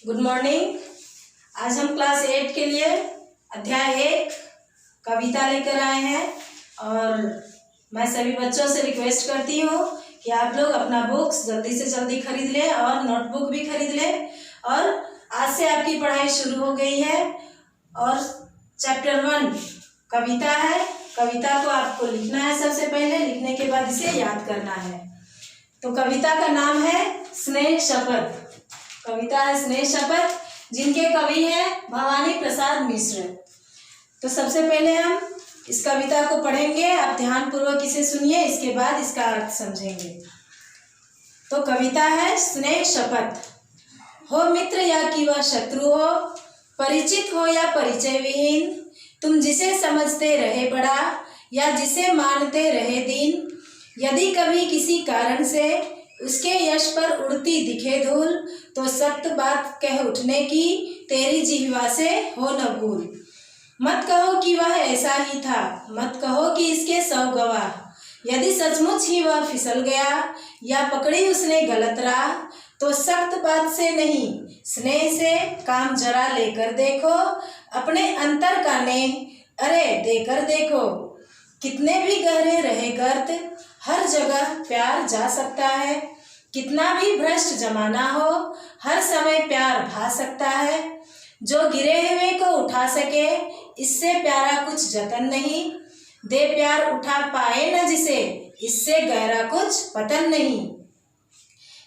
Good morning. आज हम class 8 के लिए अध्याय 1 कविता लेकर आए हैं और मैं सभी बच्चों से रिक्वेस्ट करती हूँ कि आप लोग अपना बुक्स जल्दी से जल्दी खरीद लें और नोटबुक भी खरीद लें। और आज से आपकी पढ़ाई शुरू हो गई है और चैप्टर 1 कविता है। कविता को आपको लिखना है, सबसे पहले लिखने के बाद इसे याद करना है। तो कविता का नाम है स्नेह शपथ। कविता है स्नेह शपथ, जिनके कवि हैं भवानी प्रसाद मिश्र। तो सबसे पहले हम इस कविता को पढ़ेंगे, आप ध्यानपूर्वक इसे सुनिए, इसके बाद इसका अर्थ समझेंगे। तो कविता है स्नेह शपथ। हो मित्र या कि वह शत्रु हो, परिचित हो या परिचय विहीन, तुम जिसे समझते रहे बड़ा या जिसे मानते रहे दीन, यदि कभी किसी कारण से उसके यश पर उड़ती दिखे धूल, तो सख्त बात कह उठने की तेरी जिह्वा से हो न भूल। मत कहो कि वह ऐसा ही था, मत कहो कि इसके 100 गवाह, यदि सचमुच ही वह फिसल गया या पकड़ी उसने गलत राह, तो सख्त बात से नहीं स्नेह से काम जरा लेकर देखो, अपने अंतर का नेह अरे देकर देखो। कितने भी गहरे रहे गर्त, हर जगह प्यार जा सकता है, कितना भी भ्रष्ट जमाना हो, हर समय प्यार भा सकता है। जो गिरे हुए को उठा सके, इससे प्यारा कुछ जतन नहीं, दे प्यार उठा पाए न जिसे, इससे गहरा कुछ पतन नहीं।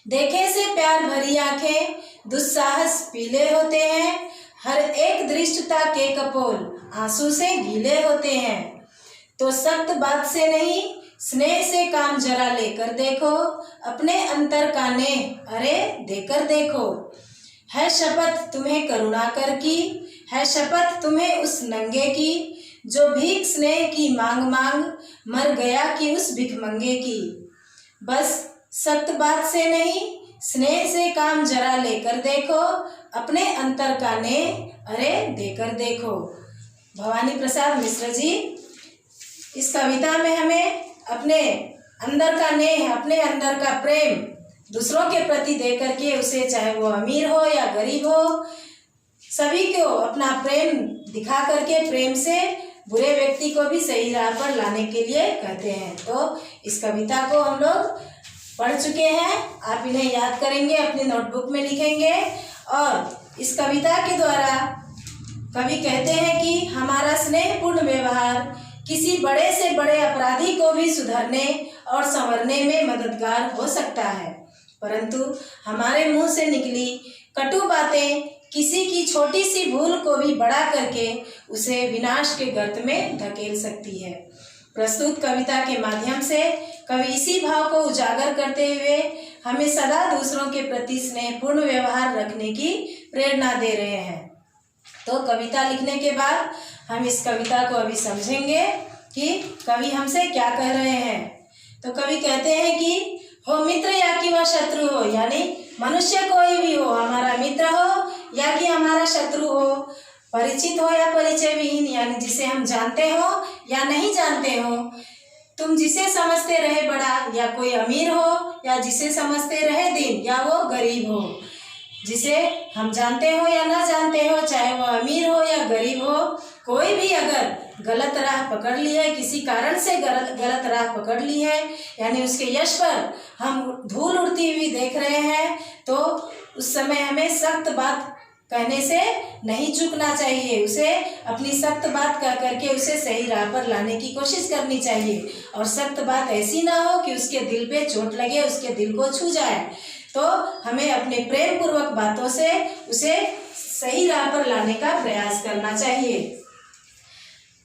देखे से प्यार भरी आंखें दुस्साहस पीले होते हैं, हर एक दृष्टता के कपोल आंसू से गीले होते हैं। तो सख्त बात से नहीं स्नेह से काम जरा लेकर देखो, अपने अंतर का नेह अरे देकर देखो। है शपथ तुम्हें करुणा कर की, है शपथ तुम्हें उस नंगे की, जो भीख स्नेह की मांग मांग मर गया कि उस भिखमंगे की। बस सख्त बात से नहीं स्नेह से काम जरा लेकर देखो, अपने अंतर का नेह अरे देकर देखो। भवानी प्रसाद मिश्र जी इस कविता में हमें अपने अंदर का नेह, अपने अंदर का प्रेम दूसरों के प्रति दे करके, उसे चाहे वो अमीर हो या गरीब हो, सभी को अपना प्रेम दिखा करके प्रेम से बुरे व्यक्ति को भी सही राह पर लाने के लिए कहते हैं। तो इस कविता को हम लोग पढ़ चुके हैं, आप इन्हें याद करेंगे, अपनी नोटबुक में लिखेंगे। और इस कविता के द्वारा कवि कहते हैं कि हमारा स्नेहपूर्ण व्यवहार किसी बड़े से बड़े अपराधी को भी सुधरने और संवरने में मददगार हो सकता है, परंतु हमारे मुंह से निकली कटु बातें किसी की छोटी सी भूल को भी बड़ा करके उसे विनाश के गर्त में धकेल सकती है। प्रस्तुत कविता के माध्यम से कवि इसी भाव को उजागर करते हुए हमें सदा दूसरों के प्रति स्नेहपूर्ण व्यवहार रखने की प्रेरणा दे रहे हैं। तो कविता लिखने के बाद हम इस कविता को अभी समझेंगे कि कवि हमसे क्या कह रहे हैं। तो कवि कहते हैं कि हो मित्र या कि वह शत्रु हो, यानी मनुष्य कोई भी हो, हमारा मित्र हो या कि हमारा शत्रु हो, परिचित हो या परिचय विहीन, यानी जिसे हम जानते हो या नहीं जानते हो, तुम जिसे समझते रहे बड़ा या कोई अमीर हो या जिसे समझते रहे दीन या वो गरीब हो, जिसे हम जानते हो या ना जानते हो, चाहे वो अमीर हो या गरीब हो, कोई भी अगर गलत राह पकड़ ली है, किसी कारण से गलत राह पकड़ ली है, यानी उसके यश पर हम धूल उड़ती हुई देख रहे हैं, तो उस समय हमें सख्त बात कहने से नहीं चूकना चाहिए, उसे अपनी सख्त बात कह करके उसे सही राह पर लाने की कोशिश करनी चाहिए। और सख्त बात ऐसी ना हो कि उसके दिल पे चोट लगे, उसके दिल को छू जाए। तो हमें अपने प्रेम पूर्वक बातों से उसे सही राह पर लाने का प्रयास करना चाहिए।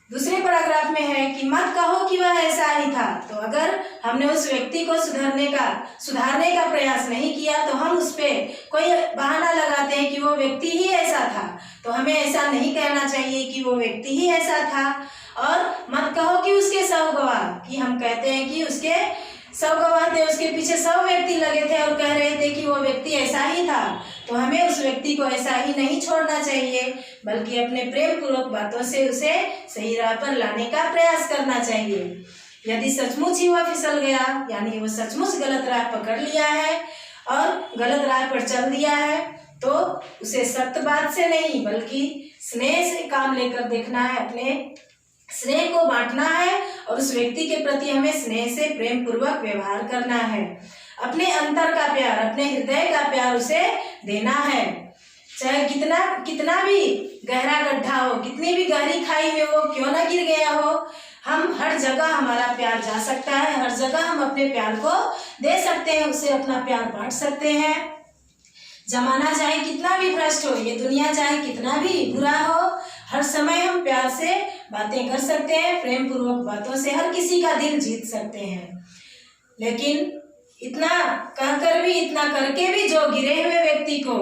दूसरे पैराग्राफ में है कि मत कहो कि वह ऐसा ही था। तो अगर हमने उस व्यक्ति को सुधारने का प्रयास नहीं किया, तो हम उस पर कोई बहाना लगाते हैं कि वो व्यक्ति ही ऐसा था, तो हमें ऐसा नहीं कहना चाहिए कि वो व्यक्ति ही ऐसा था। और मत कहो कि उसके 100 गवाह, कि हम कहते हैं कि उसके 100 गवाह थे, उसके पीछे 100 व्यक्ति लगे थे और कह रहे थे कि वो व्यक्ति ऐसा ही था, तो हमें उस व्यक्ति को ऐसा ही नहीं छोड़ना चाहिए, बल्कि अपने प्रेम पूर्वक बातों से उसे सही राह पर लाने का प्रयास करना चाहिए। यदि सचमुच ही वह फिसल गया, यानी वो सचमुच गलत राह पकड़ लिया है और गलत राह पर चल दिया है, तो उसे सख्त बात से नहीं बल्कि स्नेह से काम लेकर देखना है, अपने स्नेह को बांटना है और उस व्यक्ति के प्रति हमें स्नेह से प्रेम पूर्वक व्यवहार करना है। अपने अंतर का प्यार, अपने हृदय का प्यार उसे देना है। चाहे कितना भी गहरा गड्ढा हो, कितनी भी गहरी खाई में वो क्यों ना गिर गया हो, हम हर जगह हमारा प्यार जा सकता है, हर जगह हम अपने प्यार को दे सकते हैं, उसे अपना प्यार बांट सकते हैं। जमाना चाहे कितना भी भ्रष्ट हो, ये दुनिया चाहे कितना भी बुरा हो, हर समय हम प्यार से बातें कर सकते हैं, प्रेम पूर्वक बातों से हर किसी का दिल जीत सकते हैं। लेकिन इतना कहकर भी, इतना करके भी जो गिरे हुए व्यक्ति को,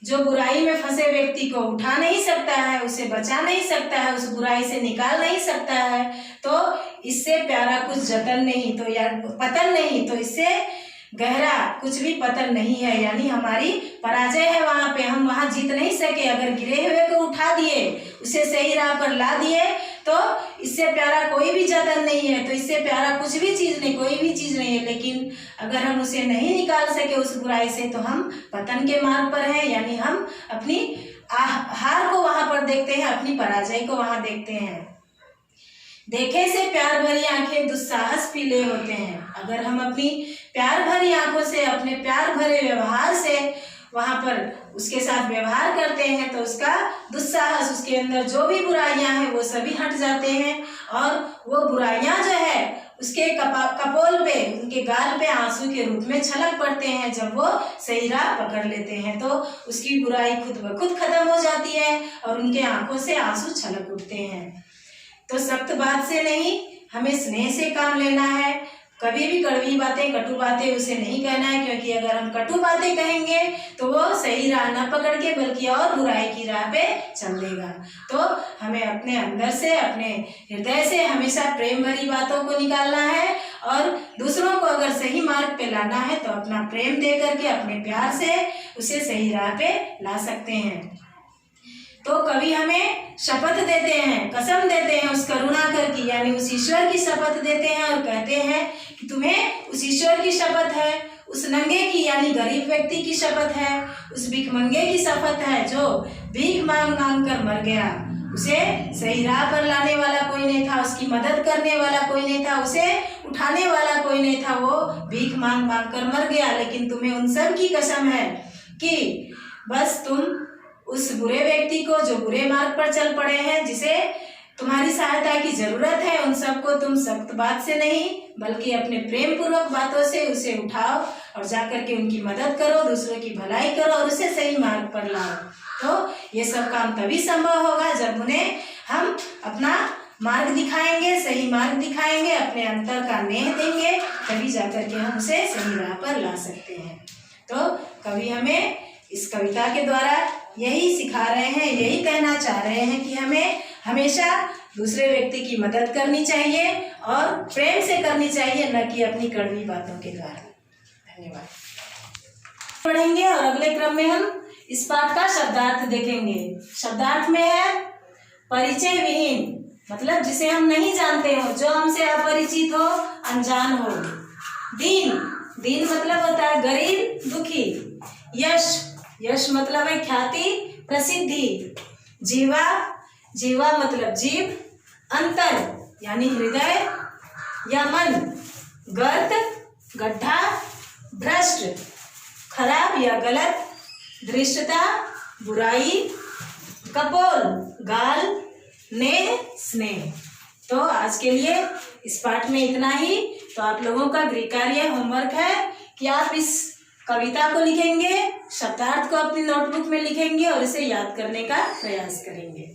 जो बुराई में फंसे व्यक्ति को उठा नहीं सकता है, उसे बचा नहीं सकता है, उस बुराई से निकाल नहीं सकता है, तो इससे प्यारा कुछ जतन नहीं, तो या पतन नहीं, तो इससे गहरा कुछ भी पतन नहीं है, यानी हमारी पराजय है। वहाँ पे हम वहाँ जीत नहीं सके। अगर गिरे हुए को उठा दिए, उसे सही राह पर ला दिए, तो इससे प्यारा कोई भी जतन नहीं है, तो इससे प्यारा कुछ भी चीज़ नहीं, कोई भी चीज़ नहीं है। लेकिन अगर हम उसे नहीं निकाल सके उस बुराई से, तो हम पतन के मार्ग पर हैं, यानी हम अपनी हार को वहाँ पर देखते हैं, अपनी पराजय को वहाँ देखते हैं। देखे से प्यार भरी आंखें दुस्साहस पीले होते हैं। अगर हम अपनी प्यार भरी आंखों से, अपने प्यार भरे व्यवहार से वहाँ पर उसके साथ व्यवहार करते हैं, तो उसका दुस्साहस, उसके अंदर जो भी बुराइयां हैं वो सभी हट जाते हैं, और वो बुराइयां जो है उसके कपोल पे, उनके गाल पे आंसू के रूप में छलक पड़ते हैं। जब वो सही राह पकड़ लेते हैं तो उसकी बुराई खुद ब खुद खत्म हो जाती है और उनके आंखों से आंसू छलक उठते हैं। तो सख्त बात से नहीं, हमें स्नेह से काम लेना है। कभी भी कड़वी बातें, कटु बातें उसे नहीं कहना है, क्योंकि अगर हम कटु बातें कहेंगे तो वो सही राह न पकड़ के बल्कि और बुराई की राह पे चल देगा। तो हमें अपने अंदर से, अपने हृदय से हमेशा प्रेम भरी बातों को निकालना है, और दूसरों को अगर सही मार्ग पे लाना है तो अपना प्रेम दे करके, अपने प्यार से उसे सही राह पे ला सकते हैं। तो कभी हमें शपथ देते हैं, कसम देते हैं उस करुणाकर की, यानी उस ईश्वर की शपथ देते हैं और कहते हैं कि तुम्हें उस ईश्वर की शपथ है, उस नंगे की यानी गरीब व्यक्ति की शपथ है, उस भिखमंगे की शपथ है जो भीख मांग मांग कर मर गया। उसे सही राह पर लाने वाला कोई नहीं था, उसकी मदद करने वाला कोई नहीं था, उसे उठाने वाला कोई नहीं था, वो भीख मांग मांग कर मर गया। लेकिन तुम्हें उन सब की कसम है कि बस तुम उस बुरे व्यक्ति को, जो बुरे मार्ग पर चल पड़े हैं, जिसे तुम्हारी सहायता की जरूरत है, उन सबको तुम सख्त बात से नहीं बल्कि अपने प्रेम पूर्वक बातों से उसे उठाओ और जाकर के उनकी मदद करो, दूसरों की भलाई करो और उसे सही मार्ग पर लाओ। तो ये सब काम तभी संभव होगा जब उन्हें हम अपना मार्ग दिखाएंगे, सही मार्ग दिखाएंगे, अपने अंतर का नेह देंगे, तभी जाकर के हम उसे सही राह पर ला सकते हैं। तो कवि हमें इस कविता के द्वारा यही सिखा रहे हैं, यही कहना चाह रहे हैं कि हमें हमेशा दूसरे व्यक्ति की मदद करनी चाहिए और प्रेम से करनी चाहिए, न कि अपनी कड़वी बातों के द्वारा। धन्यवाद। पढ़ेंगे और अगले क्रम में हम इस पाठ का शब्दार्थ देखेंगे। शब्दार्थ में है परिचय विहीन, मतलब जिसे हम नहीं जानते हो, जो हमसे अपरिचित हो, अनजान हो। दीन, दीन मतलब होता है गरीब, दुखी। यश, यश मतलब है ख्याति, प्रसिद्धि। जीवा, जीवा मतलब जीव। अंतर यानी हृदय या मन। गर्त, गड्ढा, भ्रष्ट, खराब या गलत। धृष्टता, बुराई। कपोल, गाल। नेह, स्नेह। तो आज के लिए इस पाठ में इतना ही। तो आप लोगों का गृह कार्य, होमवर्क है कि आप इस कविता को लिखेंगे, शब्दार्थ को अपनी नोटबुक में लिखेंगे और इसे याद करने का प्रयास करेंगे।